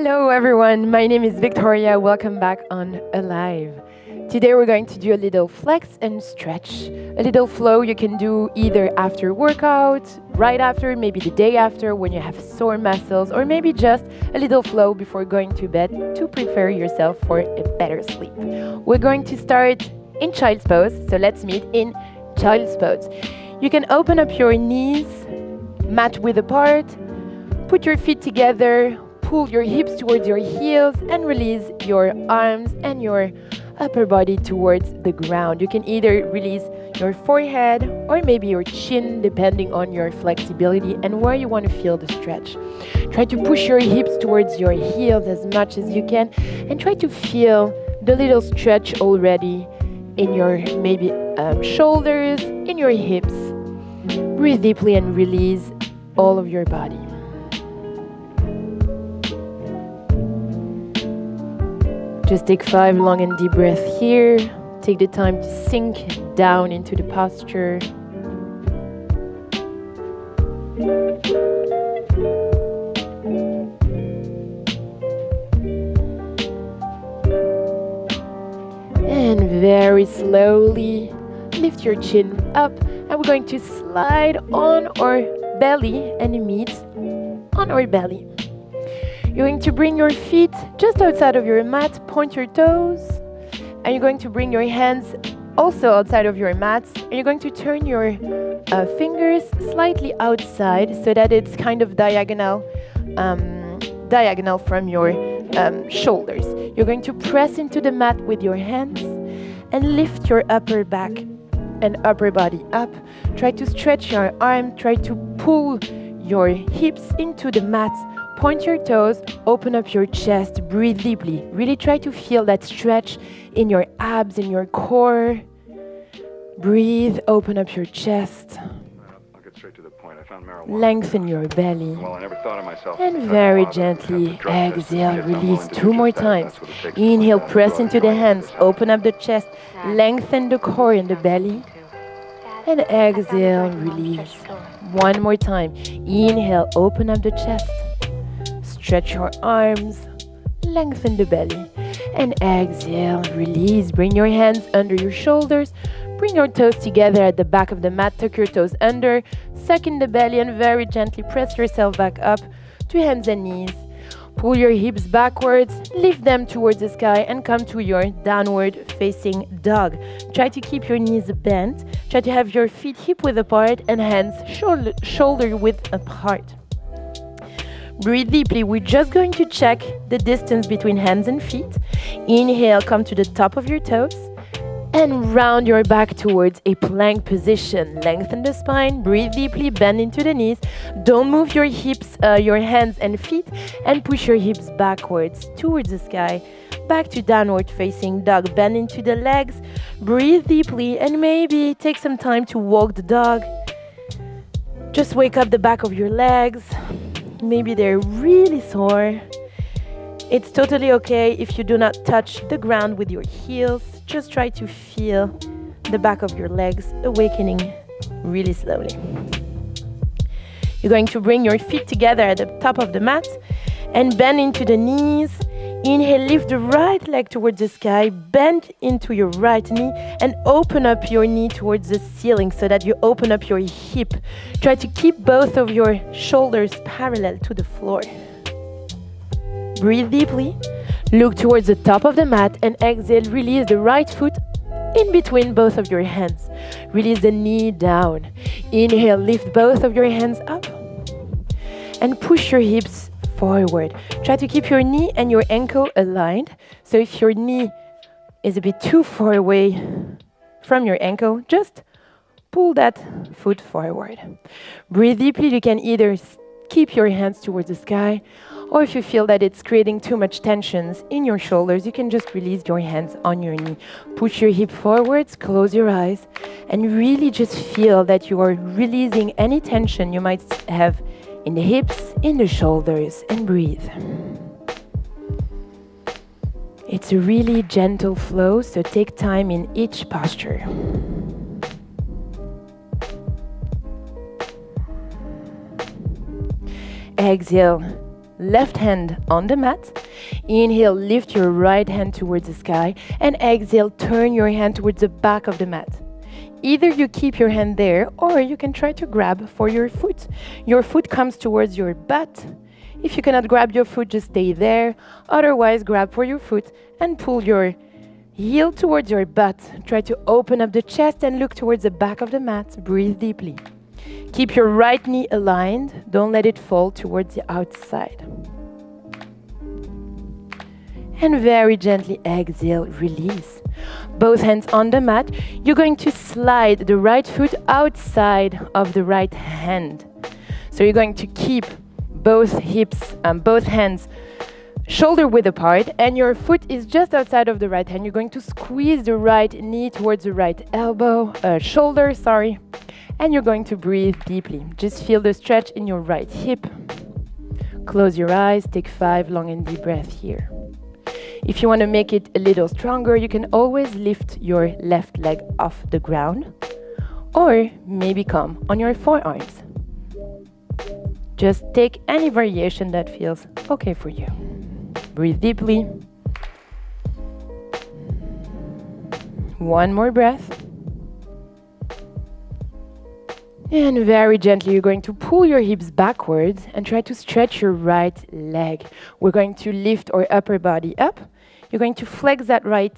Hello everyone, my name is Victoria. Welcome back on Alive. Today we're going to do a little flex and stretch. A little flow you can do either after workout, right after, maybe the day after when you have sore muscles, or maybe just a little flow before going to bed to prepare yourself for a better sleep. We're going to start in child's pose, so let's meet in child's pose. You can open up your knees, mat width apart, put your feet together, pull your hips towards your heels and release your arms and your upper body towards the ground. You can either release your forehead or maybe your chin depending on your flexibility and where you want to feel the stretch. Try to push your hips towards your heels as much as you can and try to feel the little stretch already in your maybe shoulders, in your hips. Breathe deeply and release all of your body. Just take 5 long and deep breaths here. Take the time to sink down into the posture. And very slowly lift your chin up, and we're going to slide on our belly and meet on our belly. You're going to bring your feet just outside of your mat, point your toes, and you're going to bring your hands also outside of your mats, and you're going to turn your fingers slightly outside so that it's kind of diagonal from your shoulders. You're going to press into the mat with your hands and lift your upper back and upper body up. Try to stretch your arm, try to pull your hips into the mat. Point your toes, open up your chest, breathe deeply. Really try to feel that stretch in your abs, in your core. Breathe, open up your chest. I'll get straight to the point. I found marijuana. Lengthen your belly. Well, I never thought of myself. And very gently exhale, release 2 more times. Inhale, press into the hands, open up the chest, lengthen the core and the belly. And exhale, release. 1 more time. Inhale, open up the chest. Stretch your arms, lengthen the belly, and exhale, release. Bring your hands under your shoulders, bring your toes together at the back of the mat, tuck your toes under, suck in the belly, and very gently press yourself back up to hands and knees. Pull your hips backwards, lift them towards the sky, and come to your downward facing dog. Try to keep your knees bent, try to have your feet hip width apart and hands shoulder width apart. Breathe deeply. We're just going to check the distance between hands and feet. Inhale, come to the top of your toes and round your back towards a plank position. Lengthen the spine, breathe deeply, bend into the knees. Don't move your hips, your hands and feet, and push your hips backwards towards the sky. Back to downward facing dog. Bend into the legs, breathe deeply, and maybe take some time to walk the dog. Just wake up the back of your legs. Maybe they're really sore. It's totally okay if you do not touch the ground with your heels. Just try to feel the back of your legs awakening really slowly. You're going to bring your feet together at the top of the mat and bend into the knees. Inhale, lift the right leg towards the sky, bend into your right knee and open up your knee towards the ceiling so that you open up your hip. Try to keep both of your shoulders parallel to the floor. Breathe deeply, look towards the top of the mat and exhale, release the right foot in between both of your hands. Release the knee down. Inhale, lift both of your hands up and push your hips forward. Try to keep your knee and your ankle aligned. So if your knee is a bit too far away from your ankle, just pull that foot forward. Breathe deeply. You can either keep your hands towards the sky, or if you feel that it's creating too much tensions in your shoulders, you can just release your hands on your knee. Push your hip forwards, close your eyes, and really just feel that you are releasing any tension you might have in the hips, in the shoulders, and breathe. It's a really gentle flow, so take time in each posture. Exhale, left hand on the mat. Inhale, lift your right hand towards the sky. And exhale, turn your hand towards the back of the mat. Either you keep your hand there, or you can try to grab for your foot. Your foot comes towards your butt. If you cannot grab your foot, just stay there. Otherwise, grab for your foot and pull your heel towards your butt. Try to open up the chest and look towards the back of the mat. Breathe deeply. Keep your right knee aligned. Don't let it fall towards the outside. And very gently exhale, release. Both hands on the mat. You're going to slide the right foot outside of the right hand. So you're going to keep both hips and both hands shoulder width apart, and your foot is just outside of the right hand. You're going to squeeze the right knee towards the right shoulder, and you're going to breathe deeply. Just feel the stretch in your right hip. Close your eyes, take 5 long and deep breaths here. If you want to make it a little stronger, you can always lift your left leg off the ground, or maybe come on your forearms. Just take any variation that feels okay for you. Breathe deeply. One more breath. And very gently, you're going to pull your hips backwards and try to stretch your right leg. We're going to lift our upper body up. You're going to flex that right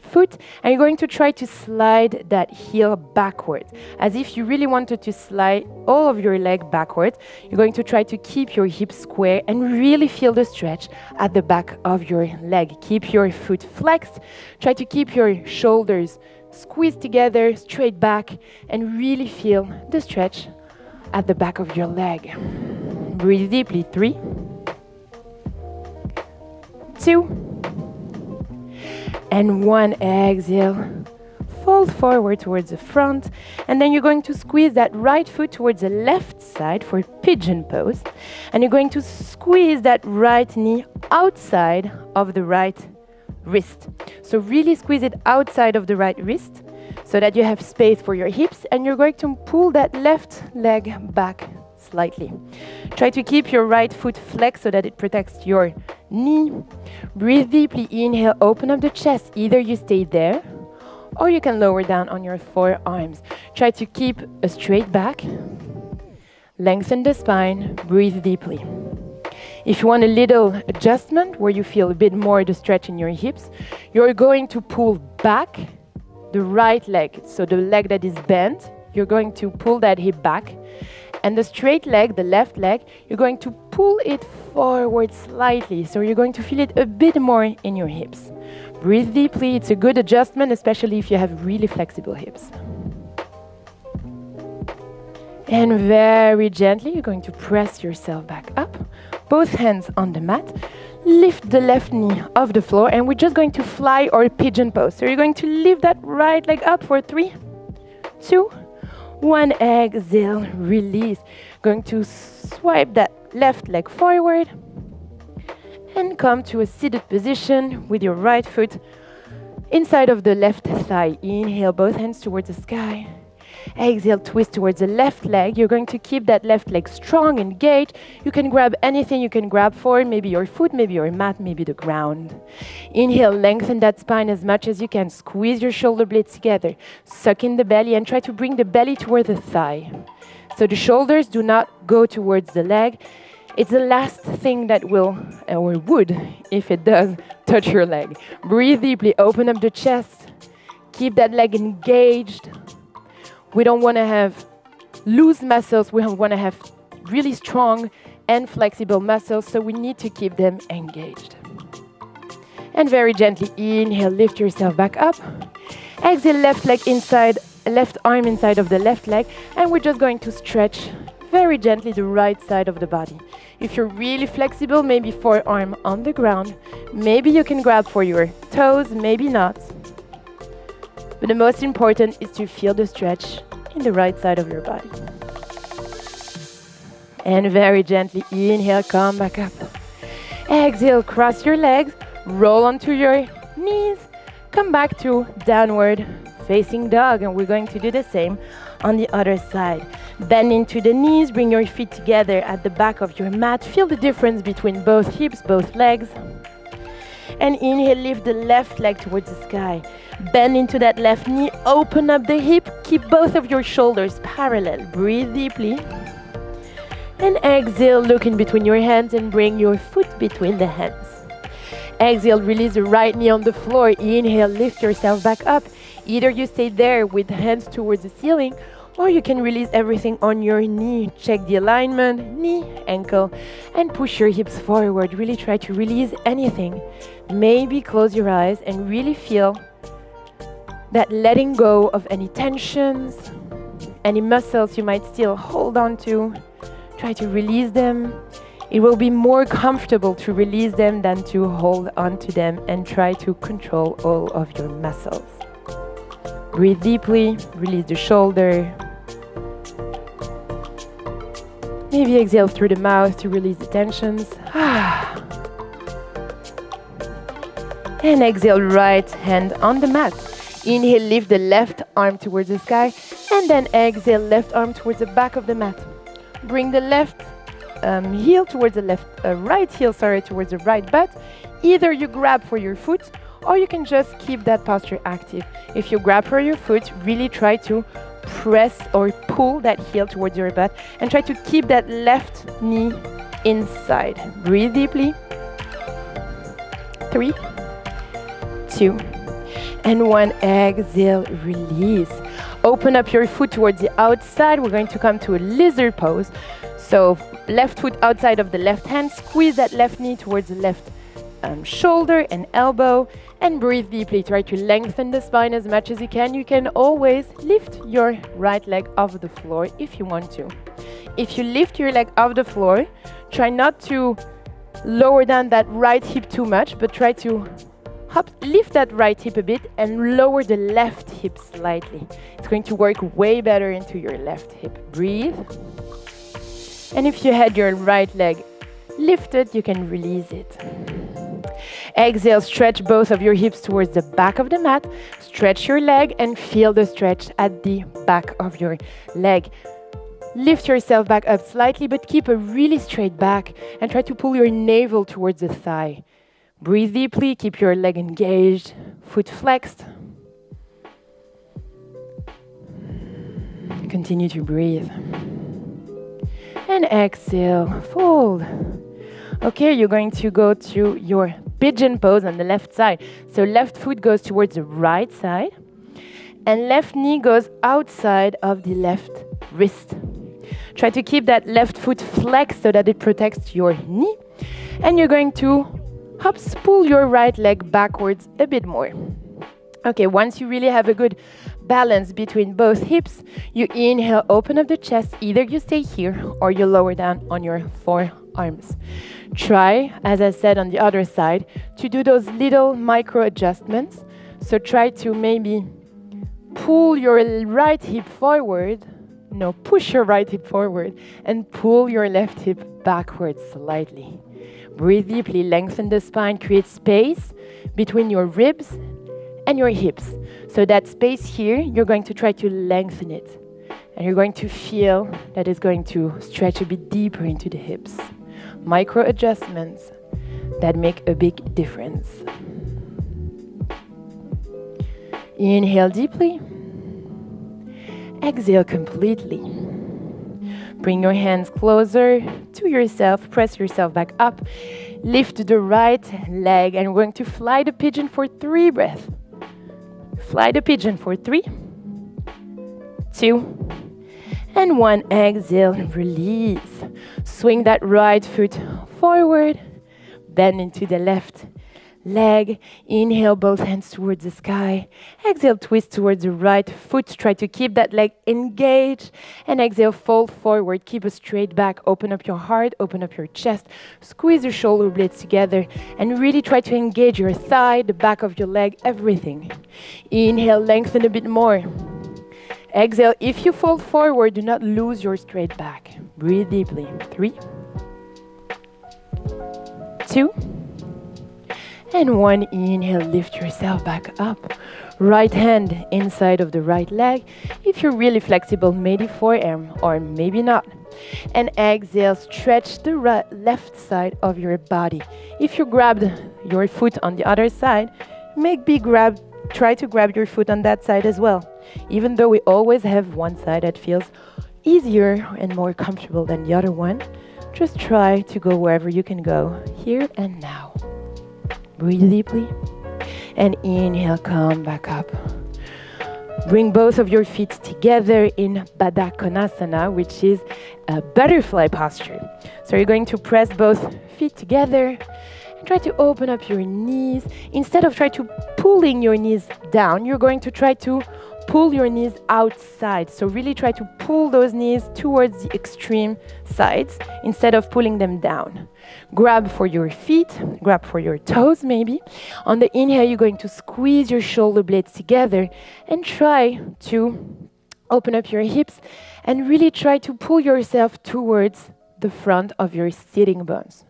foot, and you're going to try to slide that heel backwards. As if you really wanted to slide all of your leg backwards. You're going to try to keep your hips square and really feel the stretch at the back of your leg. Keep your foot flexed. Try to keep your shoulders squeezed together, straight back, and really feel the stretch at the back of your leg. Breathe deeply. 3, 2, and 1. Exhale. Fold forward towards the front, and then you're going to squeeze that right foot towards the left side for Pigeon Pose, and you're going to squeeze that right knee outside of the right wrist. So really squeeze it outside of the right wrist so that you have space for your hips, and you're going to pull that left leg back slightly. Try to keep your right foot flexed so that it protects your knee. Breathe deeply. Inhale, open up the chest. Either you stay there, or you can lower down on your forearms. Try to keep a straight back. Lengthen the spine. Breathe deeply. If you want a little adjustment where you feel a bit more the stretch in your hips, you're going to pull back the right leg. So the leg that is bent, you're going to pull that hip back. And the straight leg, the left leg, you're going to pull it forward slightly. So you're going to feel it a bit more in your hips. Breathe deeply. It's a good adjustment, especially if you have really flexible hips. And very gently, you're going to press yourself back up. Both hands on the mat. Lift the left knee off the floor, and we're just going to fly or Pigeon Pose. So you're going to lift that right leg up for 3, 2, 1. Exhale, release. Going to swipe that left leg forward and come to a seated position with your right foot inside of the left thigh. Inhale, both hands towards the sky. Exhale, twist towards the left leg. You're going to keep that left leg strong, engaged. You can grab anything you can grab for, maybe your foot, maybe your mat, maybe the ground. Inhale, lengthen that spine as much as you can. Squeeze your shoulder blades together. Suck in the belly and try to bring the belly toward the thigh. So the shoulders do not go towards the leg. It's the last thing that will, or would, if it does, touch your leg. Breathe deeply, open up the chest. Keep that leg engaged. We don't want to have loose muscles. We want to have really strong and flexible muscles, so we need to keep them engaged. And very gently inhale, lift yourself back up. Exhale, left leg inside, left arm inside of the left leg, and we're just going to stretch very gently the right side of the body. If you're really flexible, maybe forearm on the ground. Maybe you can grab for your toes, maybe not. But the most important is to feel the stretch in the right side of your body. And very gently inhale, come back up. Exhale, cross your legs, roll onto your knees, come back to downward facing dog, and we're going to do the same on the other side. Bend into the knees, bring your feet together at the back of your mat. Feel the difference between both hips, both legs. And inhale, lift the left leg towards the sky. Bend into that left knee, open up the hip, keep both of your shoulders parallel. Breathe deeply. And exhale, look in between your hands and bring your foot between the hands. Exhale, release the right knee on the floor. Inhale, lift yourself back up. Either you stay there with hands towards the ceiling, or you can release everything on your knee. Check the alignment, knee, ankle, and push your hips forward. Really try to release anything. Maybe close your eyes and really feel that letting go of any tensions, any muscles you might still hold on to. Try to release them. It will be more comfortable to release them than to hold on to them and try to control all of your muscles. Breathe deeply, release the shoulder. Maybe exhale through the mouth to release the tensions. And exhale, right hand on the mat. Inhale, lift the left arm towards the sky. And then exhale, left arm towards the back of the mat. Bring the left heel towards the left, right heel, towards the right butt. Either you grab for your foot, or you can just keep that posture active. If you grab for your foot, really try to press or pull that heel towards your butt and try to keep that left knee inside. Breathe deeply. 3, 2, and 1. Exhale, release. Open up your foot towards the outside. We're going to come to a lizard pose. So left foot outside of the left hand, squeeze that left knee towards the left shoulder and elbow, and breathe deeply. Try to lengthen the spine as much as you can. You can always lift your right leg off the floor if you want to. If you lift your leg off the floor, try not to lower down that right hip too much, but try to lift that right hip a bit and lower the left hip slightly. It's going to work way better into your left hip. Breathe. And if you had your right leg lifted, you can release it. Exhale, stretch both of your hips towards the back of the mat. Stretch your leg and feel the stretch at the back of your leg. Lift yourself back up slightly, but keep a really straight back and try to pull your navel towards the thigh. Breathe deeply, keep your leg engaged, foot flexed. Continue to breathe. And exhale, fold. Okay, you're going to go to your pigeon pose on the left side. So left foot goes towards the right side, and left knee goes outside of the left wrist. Try to keep that left foot flexed so that it protects your knee. And you're going to pull your right leg backwards a bit more. Okay, once you really have a good balance between both hips, you inhale, open up the chest. Either you stay here or you lower down on your forearms. Try, as I said on the other side, to do those little micro adjustments. So try to maybe pull your right hip forward. No, push your right hip forward and pull your left hip backwards slightly. Breathe deeply, lengthen the spine, create space between your ribs and your hips. So that space here, you're going to try to lengthen it. And you're going to feel that it's going to stretch a bit deeper into the hips. Micro adjustments that make a big difference. Inhale deeply. Exhale completely. Bring your hands closer to yourself. Press yourself back up. Lift the right leg and we're going to fly the pigeon for 3 breaths. Fly the pigeon for 3, 2, and 1. Exhale, release. Swing that right foot forward. Bend into the left leg. Inhale, both hands towards the sky. Exhale, twist towards the right foot. Try to keep that leg engaged. And exhale, fold forward. Keep a straight back. Open up your heart. Open up your chest. Squeeze your shoulder blades together. And really try to engage your thigh, the back of your leg, everything. Inhale, lengthen a bit more. Exhale, if you fold forward, do not lose your straight back. Breathe deeply. 3, 2, And one inhale, lift yourself back up. Right hand inside of the right leg. If you're really flexible, maybe forearm or maybe not. And exhale, stretch the left side of your body. If you grabbed your foot on the other side, try to grab your foot on that side as well. Even though we always have one side that feels easier and more comfortable than the other one, just try to go wherever you can go, here and now. Breathe deeply and inhale, come back up. Bring both of your feet together in Konasana, which is a butterfly posture. So you're going to press both feet together and try to open up your knees. Instead of try to pulling your knees down, you're going to try to pull your knees outside. So really try to pull those knees towards the extreme sides instead of pulling them down. Grab for your feet, grab for your toes maybe. On the inhale, you're going to squeeze your shoulder blades together and try to open up your hips and really try to pull yourself towards the front of your sitting bones.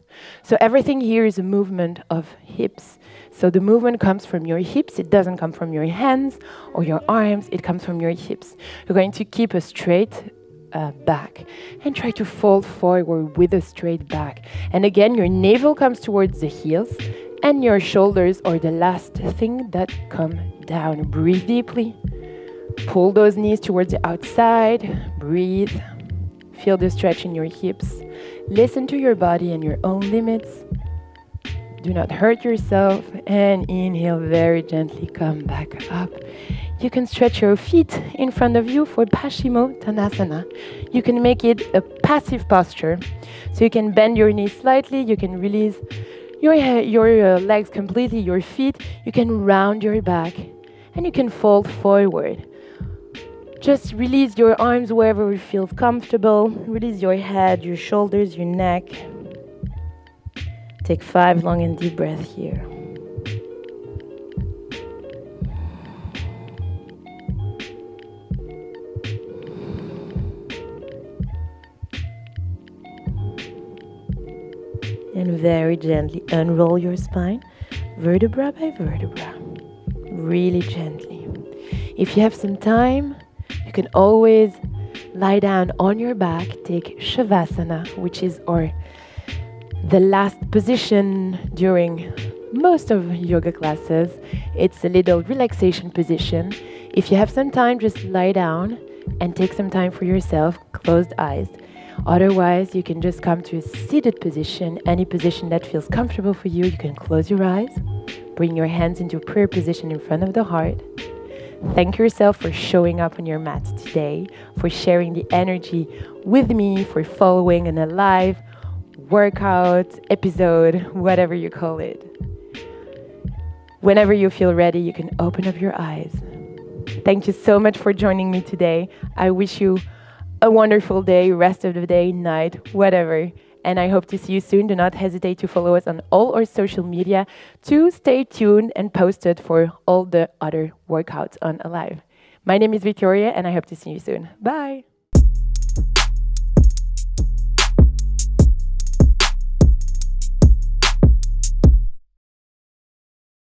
So everything here is a movement of hips. So the movement comes from your hips. It doesn't come from your hands or your arms. It comes from your hips. You're going to keep a straight back and try to fold forward with a straight back. And again, your navel comes towards the heels and your shoulders are the last thing that come down. Breathe deeply. Pull those knees towards the outside. Breathe. Feel the stretch in your hips. Listen to your body and your own limits. Do not hurt yourself. And inhale very gently, come back up. You can stretch your feet in front of you for Pashimo Tanasana. You can make it a passive posture. So you can bend your knees slightly. You can release your legs completely, your feet. You can round your back. And you can fold forward. Just release your arms wherever you feel comfortable. Release your head, your shoulders, your neck. Take 5 long and deep breaths here. And very gently unroll your spine, vertebra by vertebra. Really gently. If you have some time, you can always lie down on your back, take Shavasana, which is the last position during most of yoga classes. It's a little relaxation position. If you have some time, just lie down and take some time for yourself, closed eyes. Otherwise, you can just come to a seated position, any position that feels comfortable for you. You can close your eyes, bring your hands into prayer position in front of the heart. Thank yourself for showing up on your mat today, for sharing the energy with me, for following an alive workout, episode, whatever you call it. Whenever you feel ready, you can open up your eyes. Thank you so much for joining me today. I wish you a wonderful day, rest of the day, night, whatever. And I hope to see you soon. Do not hesitate to follow us on all our social media to stay tuned and posted for all the other workouts on Alive. My name is Victoria, and I hope to see you soon. Bye.